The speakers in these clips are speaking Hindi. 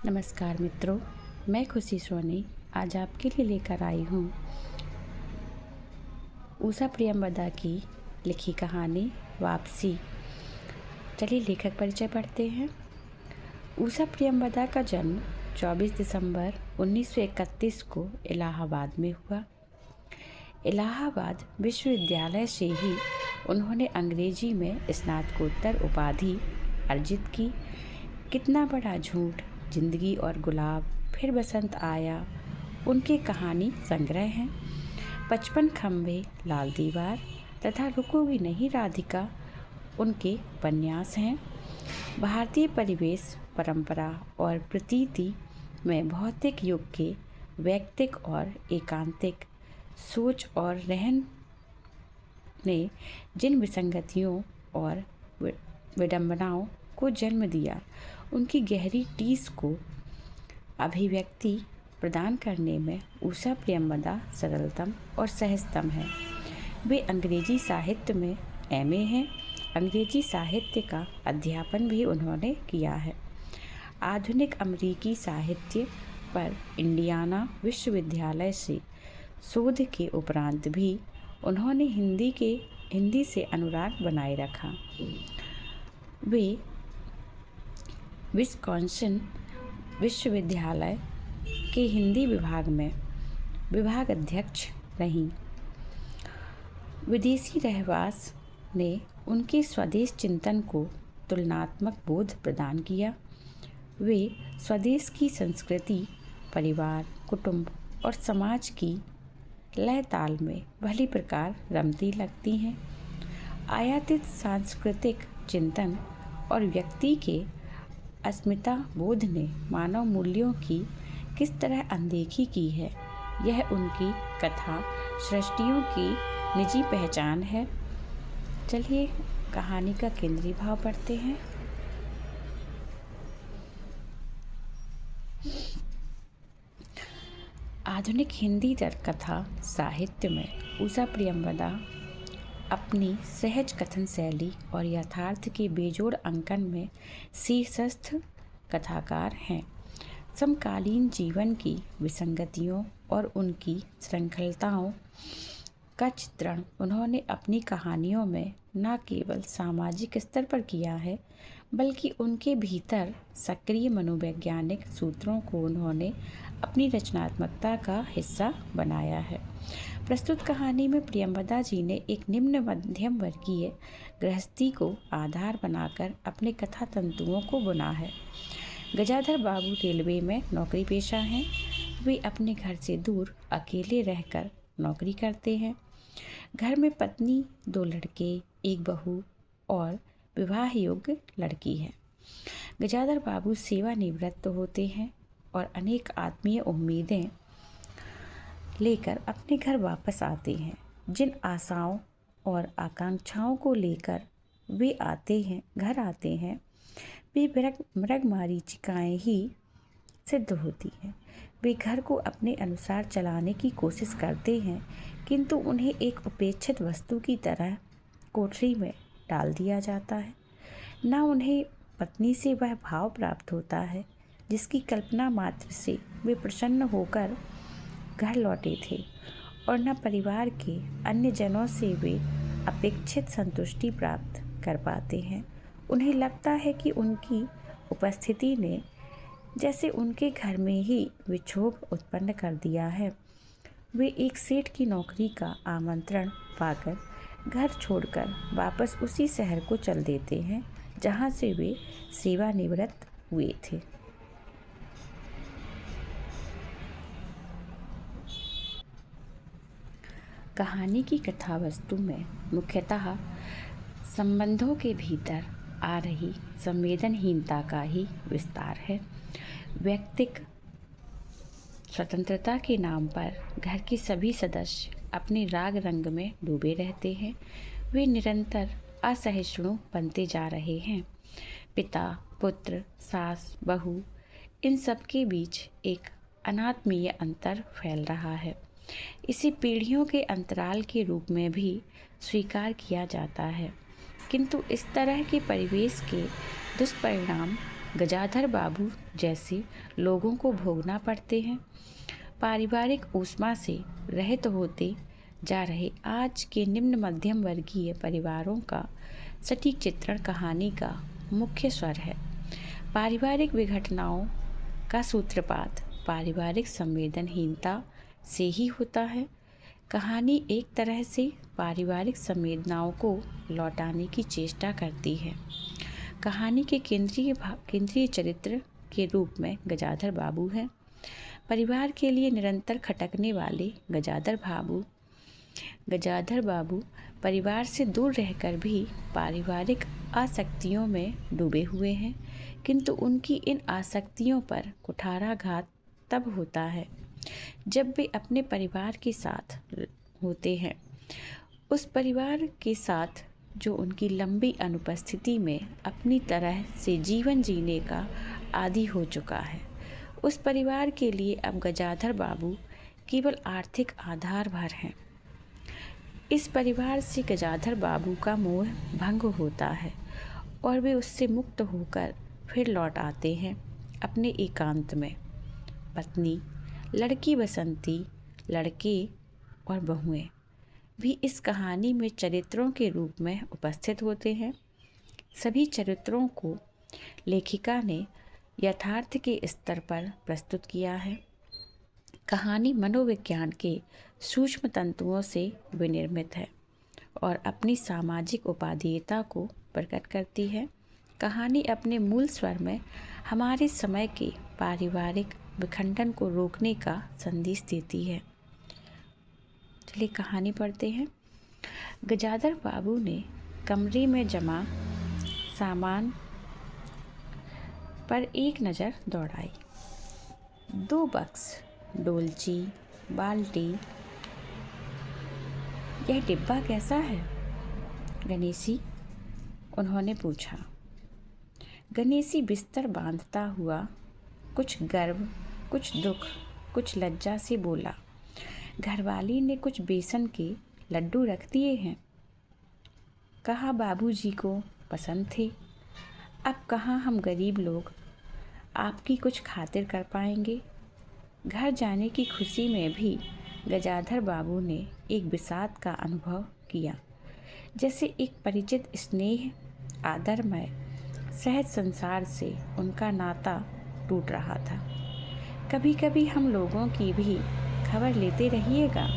नमस्कार मित्रों, मैं खुशी सोनी आज आपके लिए लेकर आई हूँ उषा प्रियंवदा की लिखी कहानी वापसी। चलिए लेखक परिचय पढ़ते हैं। उषा प्रियंवदा का जन्म 24 दिसंबर 1931 को इलाहाबाद में हुआ। इलाहाबाद विश्वविद्यालय से ही उन्होंने अंग्रेजी में स्नातकोत्तर उपाधि अर्जित की। कितना बड़ा झूठ, जिंदगी और गुलाब, फिर बसंत आया, उनके कहानी संग्रह हैं। 55 खंबे, लाल दीवार तथा रुकोगी नहीं राधिका उनके उपन्यास हैं। भारतीय परिवेश, परंपरा और प्रतीति में भौतिक युग के वैयक्तिक और एकांतिक सोच और रहन ने जिन विसंगतियों और विडंबनाओं को जन्म दिया, उनकी गहरी टीस को अभिव्यक्ति प्रदान करने में उषा प्रियंवदा सरलतम और सहजतम है। वे अंग्रेजी साहित्य में एमए हैं। अंग्रेजी साहित्य का अध्यापन भी उन्होंने किया है। आधुनिक अमेरिकी साहित्य पर इंडियाना विश्वविद्यालय से शोध के उपरांत भी उन्होंने हिंदी से अनुराग बनाए रखा। वे विस्कॉन्सिन विश्वविद्यालय के हिंदी विभाग में विभाग अध्यक्ष रहीं। विदेशी रहवास ने उनके स्वदेश चिंतन को तुलनात्मक बोध प्रदान किया। वे स्वदेश की संस्कृति, परिवार, कुटुंब और समाज की लय ताल में भली प्रकार रमती लगती हैं। आयातित सांस्कृतिक चिंतन और व्यक्ति के अस्मिता बोध ने मानव मूल्यों की किस तरह अनदेखी की है, यह उनकी कथा सृष्टियों की निजी पहचान है। चलिए कहानी का केंद्रीय भाव पढ़ते हैं। आधुनिक हिंदी कथा साहित्य में उषा प्रियंवदा अपनी सहज कथन शैली और यथार्थ के बेजोड़ अंकन में शीर्षस्थ कथाकार हैं। समकालीन जीवन की विसंगतियों और उनकी श्रृंखलताओं का चित्रण उन्होंने अपनी कहानियों में न केवल सामाजिक स्तर पर किया है, बल्कि उनके भीतर सक्रिय मनोवैज्ञानिक सूत्रों को उन्होंने अपनी रचनात्मकता का हिस्सा बनाया है। प्रस्तुत कहानी में प्रियंवदा जी ने एक निम्न मध्यम वर्गीय गृहस्थी को आधार बनाकर अपने कथा तंतुओं को बुना है। गजाधर बाबू रेलवे में नौकरी पेशा हैं। वे अपने घर से दूर अकेले रहकर नौकरी करते हैं। घर में पत्नी, 2 लड़के, एक बहू और विवाह योग्य लड़की है। गजाधर बाबू सेवानिवृत्त होते हैं और अनेक आत्मीय उम्मीदें लेकर अपने घर वापस आते हैं। जिन आशाओं और आकांक्षाओं को लेकर वे घर आते हैं, वे मृगमरीचिकाएं ही सिद्ध होती हैं। वे घर को अपने अनुसार चलाने की कोशिश करते हैं, किंतु उन्हें एक उपेक्षित वस्तु की तरह कोठरी में डाल दिया जाता है। न उन्हें पत्नी से वह भाव प्राप्त होता है जिसकी कल्पना मात्र से वे प्रसन्न होकर घर लौटे थे, और न परिवार के अन्य जनों से वे अपेक्षित संतुष्टि प्राप्त कर पाते हैं। उन्हें लगता है कि उनकी उपस्थिति ने जैसे उनके घर में ही विक्षोभ उत्पन्न कर दिया है। वे एक सेठ की नौकरी का आमंत्रण पाकर घर छोड़कर वापस उसी शहर को चल देते हैं जहां से वे सेवानिवृत्त हुए थे। कहानी की कथा वस्तु में मुख्यतः संबंधों के भीतर आ रही संवेदनहीनता का ही विस्तार है। व्यक्तिक स्वतंत्रता के नाम पर घर के सभी सदस्य अपने राग रंग में डूबे रहते हैं। वे निरंतर असहिष्णु बनते जा रहे हैं। पिता, पुत्र, सास, बहू, इन सब के बीच एक अनात्मीय अंतर फैल रहा है। इसे पीढ़ियों के अंतराल के रूप में भी स्वीकार किया जाता है, किंतु इस तरह के परिवेश के दुष्परिणाम गजाधर बाबू जैसे लोगों को भोगना पड़ते हैं। पारिवारिक ऊष्मा से रहित होते जा रहे आज के निम्न मध्यम वर्गीय परिवारों का सटीक चित्रण कहानी का मुख्य स्वर है। पारिवारिक विघटनाओं का सूत्रपात पारिवारिक संवेदनहीनता से ही होता है। कहानी एक तरह से पारिवारिक संवेदनाओं को लौटाने की चेष्टा करती है। कहानी के केंद्रीय चरित्र के रूप में गजाधर बाबू हैं। परिवार के लिए निरंतर खटकने वाले गजाधर बाबू परिवार से दूर रहकर भी पारिवारिक आसक्तियों में डूबे हुए हैं, किंतु उनकी इन आसक्तियों पर कुठाराघात तब होता है जब वे अपने परिवार के साथ होते हैं। उस परिवार के साथ जो उनकी लंबी अनुपस्थिति में अपनी तरह से जीवन जीने का आदी हो चुका है। उस परिवार के लिए अब गजाधर बाबू केवल आर्थिक आधार भर हैं। इस परिवार से गजाधर बाबू का मोह भंग होता है और वे उससे मुक्त होकर फिर लौट आते हैं अपने एकांत में। पत्नी, लड़की बसंती, लड़के और बहुएं भी इस कहानी में चरित्रों के रूप में उपस्थित होते हैं। सभी चरित्रों को लेखिका ने यथार्थ के स्तर पर प्रस्तुत किया है। कहानी मनोविज्ञान के सूक्ष्म तंतुओं से विनिर्मित है और अपनी सामाजिक उपादेयता को प्रकट करती है। कहानी अपने मूल स्वर में हमारे समय के पारिवारिक विखंडन को रोकने का संदेश देती है। चलिए कहानी पढ़ते हैं। गजाधर बाबू ने कमरे में जमा सामान पर एक नज़र दौड़ाई। 2 बक्स, डोलची, बाल्टी। यह डिब्बा कैसा है गणेशी? उन्होंने पूछा। गणेशी बिस्तर बांधता हुआ कुछ गर्व, कुछ दुख, कुछ लज्जा से बोला, घरवाली ने कुछ बेसन के लड्डू रख दिए हैं। कहा बाबूजी को पसंद थे। अब कहाँ हम गरीब लोग आपकी कुछ खातिर कर पाएंगे। घर जाने की खुशी में भी गजाधर बाबू ने एक विषाद का अनुभव किया, जैसे एक परिचित स्नेह, आदरमय, सहज संसार से उनका नाता टूट रहा था। कभी कभी हम लोगों की भी खबर लेते रहिएगा,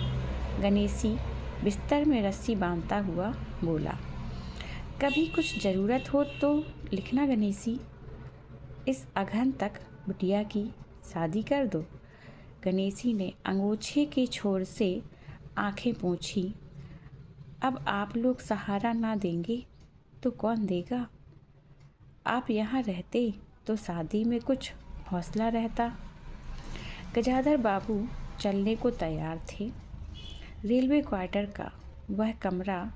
गणेशी बिस्तर में रस्सी बांधता हुआ बोला। कभी कुछ ज़रूरत हो तो लिखना गणेशी। इस अगहन तक बिटिया की शादी कर दो। गणेशी ने अंगोछे के छोर से आंखें पोंछी। अब आप लोग सहारा ना देंगे तो कौन देगा? आप यहाँ रहते तो शादी में कुछ हौसला रहता। गजाधर बाबू चलने को तैयार थे। रेलवे क्वार्टर का वह कमरा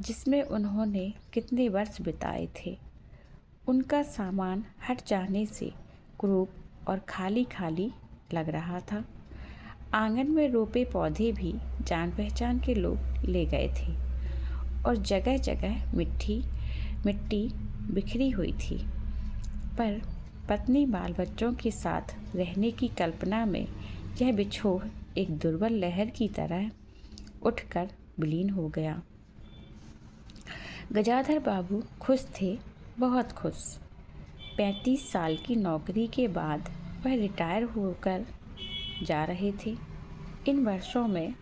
जिसमें उन्होंने कितने वर्ष बिताए थे, उनका सामान हट जाने से कुरूप और खाली खाली लग रहा था। आंगन में रोपे पौधे भी जान पहचान के लोग ले गए थे और जगह जगह मिट्टी बिखरी हुई थी। पर पत्नी बाल बच्चों के साथ रहने की कल्पना में यह बिछोह एक दुर्बल लहर की तरह उठकर विलीन हो गया। गजाधर बाबू खुश थे, बहुत खुश। 35 साल की नौकरी के बाद वह रिटायर होकर जा रहे थे। इन वर्षों में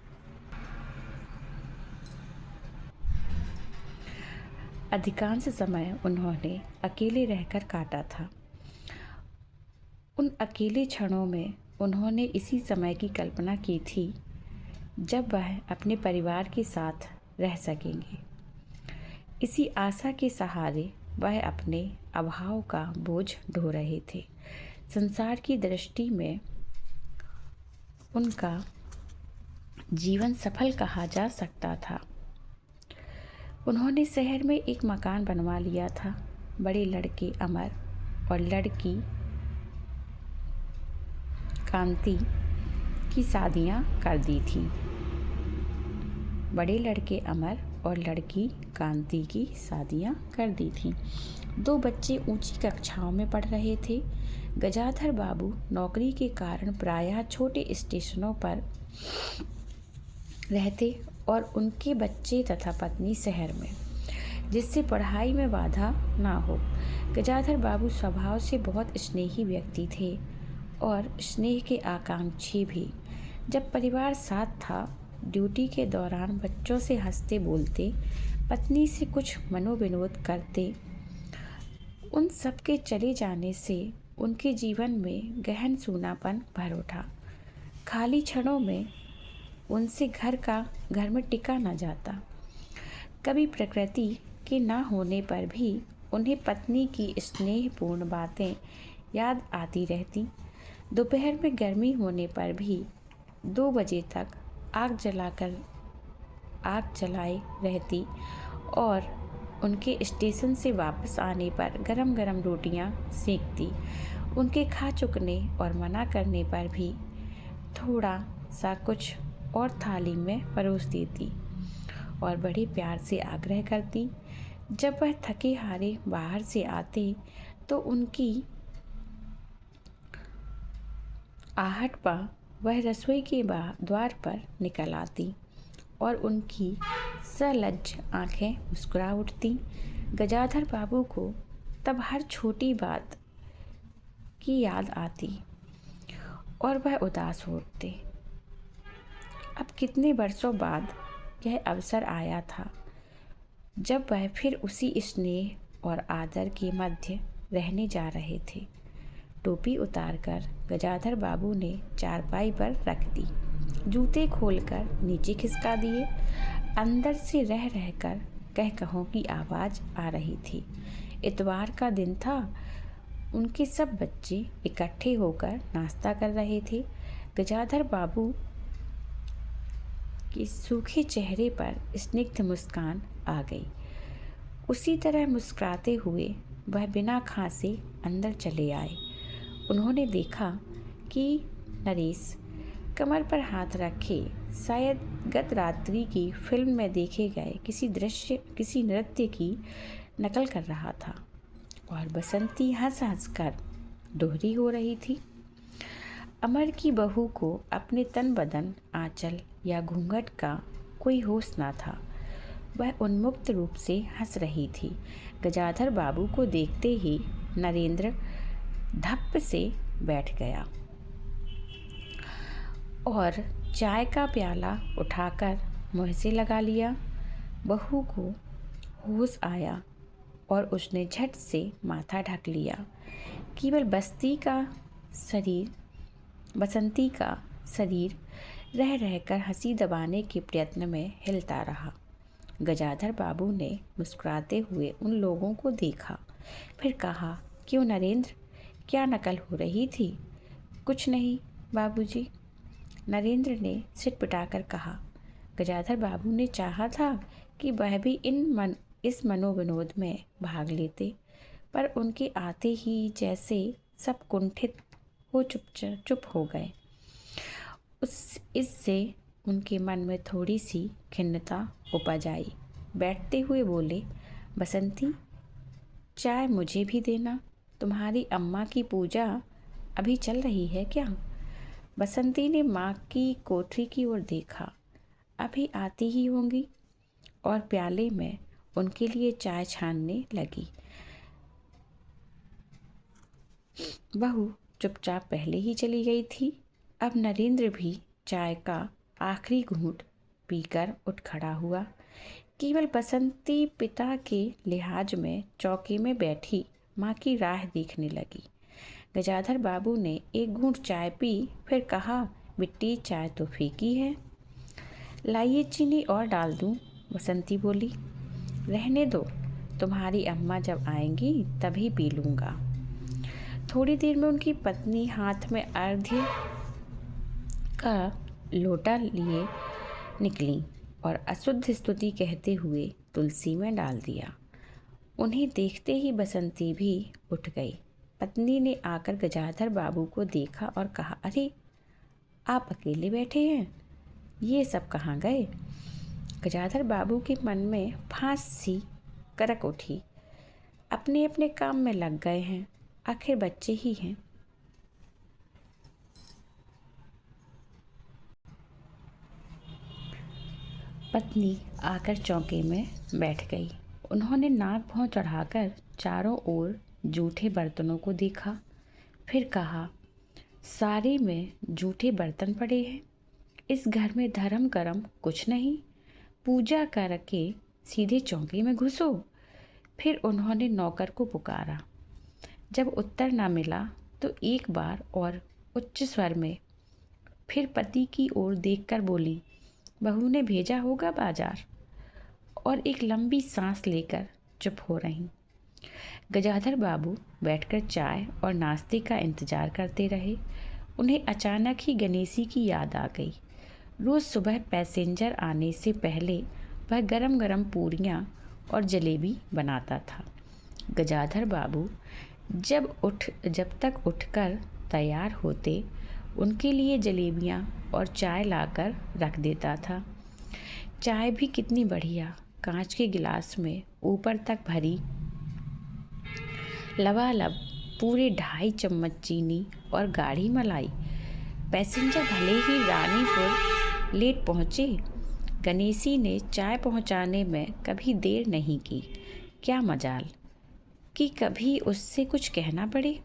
अधिकांश समय उन्होंने अकेले रहकर काटा था। उन अकेले क्षणों में उन्होंने इसी समय की कल्पना की थी जब वह अपने परिवार के साथ रह सकेंगे। इसी आशा के सहारे वह अपने अभाव का बोझ ढो रहे थे। संसार की दृष्टि में उनका जीवन सफल कहा जा सकता था। उन्होंने शहर में एक मकान बनवा लिया था। बड़े लड़के अमर और लड़की कांति की शादियां कर दी थी। बड़े लड़के अमर और लड़की कांति की शादियां कर दी थीं। 2 बच्चे ऊंची कक्षाओं में पढ़ रहे थे। गजाधर बाबू नौकरी के कारण प्रायः छोटे स्टेशनों पर रहते और उनके बच्चे तथा पत्नी शहर में, जिससे पढ़ाई में बाधा ना हो। गजाधर बाबू स्वभाव से बहुत स्नेही व्यक्ति थे और स्नेह के आकांक्षी भी। जब परिवार साथ था, ड्यूटी के दौरान बच्चों से हंसते बोलते, पत्नी से कुछ मनोविनोद करते। उन सब के चले जाने से उनके जीवन में गहन सूनापन भर उठा। खाली क्षणों में उनसे घर में टिका न जाता। कभी प्रकृति के ना होने पर भी उन्हें पत्नी की स्नेहपूर्ण बातें याद आती रहती। दोपहर में गर्मी होने पर भी 2 बजे तक आग जलाए रहती और उनके स्टेशन से वापस आने पर गरम गरम रोटियां सेकती। उनके खा चुकने और मना करने पर भी थोड़ा सा कुछ और थाली में परोस देती और बड़े प्यार से आग्रह करती। जब वह थके हारे बाहर से आते तो उनकी आहट पा वह रसोई के द्वार पर निकल आती और उनकी सलज्ज आंखें मुस्कुरा उठती। गजाधर बाबू को तब हर छोटी बात की याद आती और वह उदास हो उठते। अब कितने वर्षों बाद यह अवसर आया था जब वह फिर उसी स्नेह और आदर के मध्य रहने जा रहे थे। टोपी उतारकर गजाधर बाबू ने चारपाई पर रख दी, जूते खोलकर नीचे खिसका दिए। अंदर से रह रहकर कहों की आवाज़ आ रही थी। इतवार का दिन था। उनके सब बच्चे इकट्ठे होकर नाश्ता कर रहे थे। गजाधर बाबू के सूखे चेहरे पर स्निग्ध मुस्कान आ गई। उसी तरह मुस्कुराते हुए वह बिना खांसे अंदर चले आए। उन्होंने देखा कि नरेश कमर पर हाथ रखे शायद गत रात्रि की फिल्म में देखे गए किसी नृत्य की नकल कर रहा था और बसंती हंस हंस कर दोहरी हो रही थी। अमर की बहू को अपने तन बदन, आंचल या घूंघट का कोई होश ना था। वह उन्मुक्त रूप से हंस रही थी। गजाधर बाबू को देखते ही नरेंद्र धप्प से बैठ गया और चाय का प्याला उठाकर मुँह से लगा लिया। बहू को होश आया और उसने झट से माथा ढक लिया। केवल बसंती का शरीर रह रहकर हंसी दबाने के प्रयत्न में हिलता रहा। गजाधर बाबू ने मुस्कुराते हुए उन लोगों को देखा, फिर कहा, क्यों नरेंद्र, क्या नकल हो रही थी? कुछ नहीं बाबूजी, नरेंद्र ने सिर पिटाकर कहा। गजाधर बाबू ने चाहा था कि वह भी इस मनोविनोद में भाग लेते, पर उनके आते ही जैसे सब कुंठित हो चुप हो गए। इससे उनके मन में थोड़ी सी खिन्नता उपज आई। बैठते हुए बोले, बसंती, चाय मुझे भी देना। तुम्हारी अम्मा की पूजा अभी चल रही है क्या? बसंती ने माँ की कोठरी की ओर देखा। अभी आती ही होंगी और प्याले में उनके लिए चाय छानने लगी। बहू चुपचाप पहले ही चली गई थी। अब नरेंद्र भी चाय का आखिरी घूंट पीकर उठ खड़ा हुआ। केवल बसंती पिता के लिहाज में चौकी में बैठी माँ की राह देखने लगी। गजाधर बाबू ने एक घूंट चाय पी, फिर कहा, बिट्टी, चाय तो फीकी है, लाइए चीनी और डाल दूँ? बसंती बोली, रहने दो, तुम्हारी अम्मा जब आएंगी तभी पी लूँगा। थोड़ी देर में उनकी पत्नी हाथ में अर्घ्य का लोटा लिए निकली और अशुद्ध स्तुति कहते हुए तुलसी में डाल दिया। उन्हें देखते ही बसंती भी उठ गई। पत्नी ने आकर गजाधर बाबू को देखा और कहा, अरे आप अकेले बैठे हैं, ये सब कहाँ गए? गजाधर बाबू के मन में फांस सी करक उठी। अपने अपने काम में लग गए हैं, आखिर बच्चे ही हैं। पत्नी आकर चौके में बैठ गई। उन्होंने नाक भौं चढ़ाकर चारों ओर जूठे बर्तनों को देखा, फिर कहा, सारे में जूठे बर्तन पड़े हैं। इस घर में धर्म करम कुछ नहीं, पूजा करके सीधे चौके में घुसो। फिर उन्होंने नौकर को पुकारा। जब उत्तर ना मिला तो एक बार और उच्च स्वर में फिर पति की ओर देखकर बोली, बहू ने भेजा होगा बाजार। और एक लंबी सांस लेकर चुप हो रहीं। गजाधर बाबू बैठकर चाय और नाश्ते का इंतजार करते रहे। उन्हें अचानक ही गणेशी की याद आ गई। रोज़ सुबह पैसेंजर आने से पहले वह गरम गरम पूरियाँ और जलेबी बनाता था। गजाधर बाबू जब तक उठकर तैयार होते, उनके लिए जलेबियाँ और चाय लाकर रख देता था। चाय भी कितनी बढ़िया, कांच के गिलास में ऊपर तक भरी, लबालब पूरे 2.5 चम्मच चीनी और गाढ़ी मलाई। पैसेंजर भले ही रानीपुर लेट पहुँचे, गणेशी ने चाय पहुँचाने में कभी देर नहीं की। क्या मजाल कि कभी उससे कुछ कहना पड़े।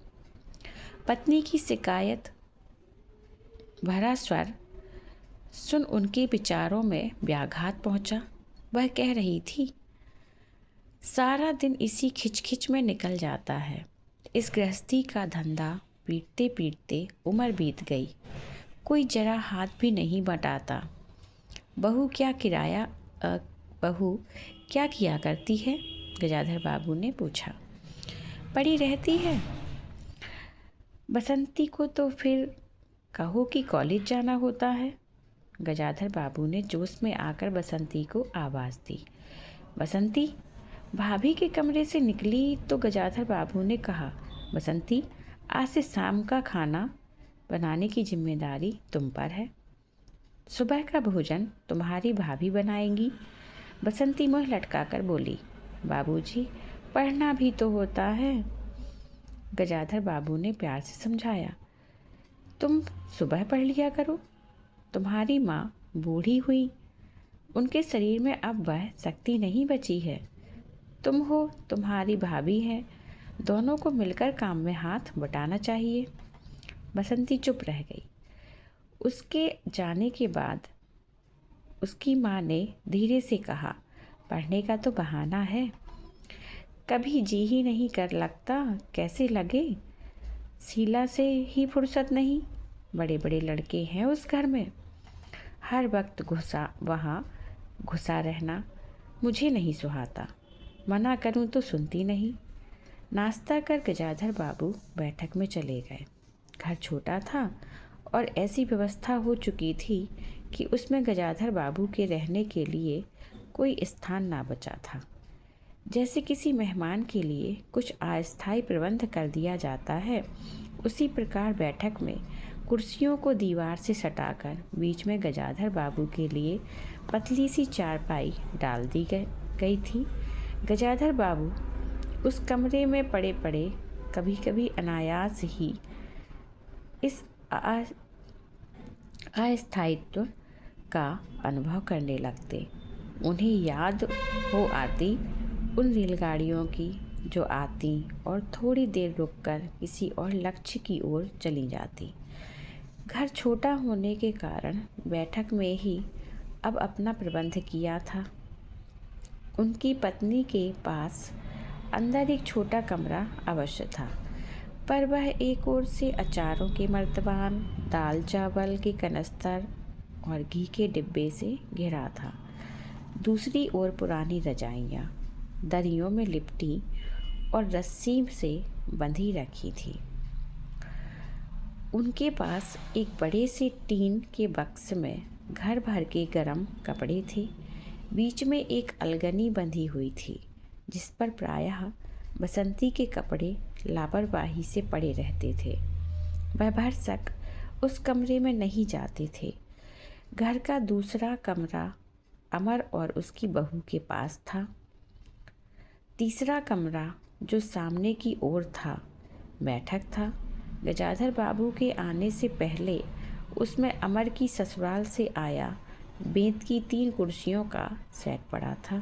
पत्नी की शिकायत भरा स्वर सुन उनके विचारों में व्याघात पहुंचा। वह कह रही थी, सारा दिन इसी खिचखिच में निकल जाता है। इस गृहस्थी का धंधा पीटते पीटते उम्र बीत गई, कोई जरा हाथ भी नहीं बटाता। बहू क्या किया करती है? गजाधर बाबू ने पूछा। पड़ी रहती है। बसंती को तो फिर कहो कि कॉलेज जाना होता है। गजाधर बाबू ने जोश में आकर बसंती को आवाज़ दी। बसंती भाभी के कमरे से निकली तो गजाधर बाबू ने कहा, बसंती आज से शाम का खाना बनाने की जिम्मेदारी तुम पर है। सुबह का भोजन तुम्हारी भाभी बनाएंगी। बसंती मुँह लटकाकर बोली, बाबूजी पढ़ना भी तो होता है। गजाधर बाबू ने प्यार से समझाया, तुम सुबह पढ़ लिया करो। तुम्हारी माँ बूढ़ी हुई, उनके शरीर में अब वह शक्ति नहीं बची है। तुम हो, तुम्हारी भाभी है, दोनों को मिलकर काम में हाथ बटाना चाहिए। बसंती चुप रह गई। उसके जाने के बाद उसकी माँ ने धीरे से कहा, पढ़ने का तो बहाना है, कभी जी ही नहीं कर लगता, कैसे लगे। शीला से ही फुर्सत नहीं, बड़े बड़े लड़के हैं उस घर में, हर वक्त वहाँ घुसा रहना मुझे नहीं सुहाता। मना करूं तो सुनती नहीं। नाश्ता कर गजाधर बाबू बैठक में चले गए। घर छोटा था और ऐसी व्यवस्था हो चुकी थी कि उसमें गजाधर बाबू के रहने के लिए कोई स्थान ना बचा था। जैसे किसी मेहमान के लिए कुछ अस्थायी प्रबंध कर दिया जाता है, उसी प्रकार बैठक में कुर्सियों को दीवार से सटाकर बीच में गजाधर बाबू के लिए पतली सी चारपाई डाल दी गई थी। गजाधर बाबू उस कमरे में पड़े पड़े कभी कभी अनायास ही इस अस्थायित्व का अनुभव करने लगते। उन्हें याद हो आती उन रेलगाड़ियों की जो आती और थोड़ी देर रुककर किसी और लक्ष्य की ओर चली जाती। घर छोटा होने के कारण बैठक में ही अब अपना प्रबंध किया था। उनकी पत्नी के पास अंदर एक छोटा कमरा अवश्य था, पर वह एक ओर से अचारों के मर्तबान, दाल चावल के कनस्तर और घी के डिब्बे से घिरा था। दूसरी ओर पुरानी रजाइयाँ दरियों में लिपटी और रस्सी से बंधी रखी थी। उनके पास एक बड़े से टीन के बक्स में घर भर के गरम कपड़े थे। बीच में एक अलगनी बंधी हुई थी, जिस पर प्रायः बसंती के कपड़े लापरवाही से पड़े रहते थे। वह भरसक उस कमरे में नहीं जाते थे। घर का दूसरा कमरा अमर और उसकी बहू के पास था। तीसरा कमरा जो सामने की ओर था बैठक था। गजाधर बाबू के आने से पहले उसमें अमर की ससुराल से आया बेंत की 3 कुर्सियों का सेट पड़ा था।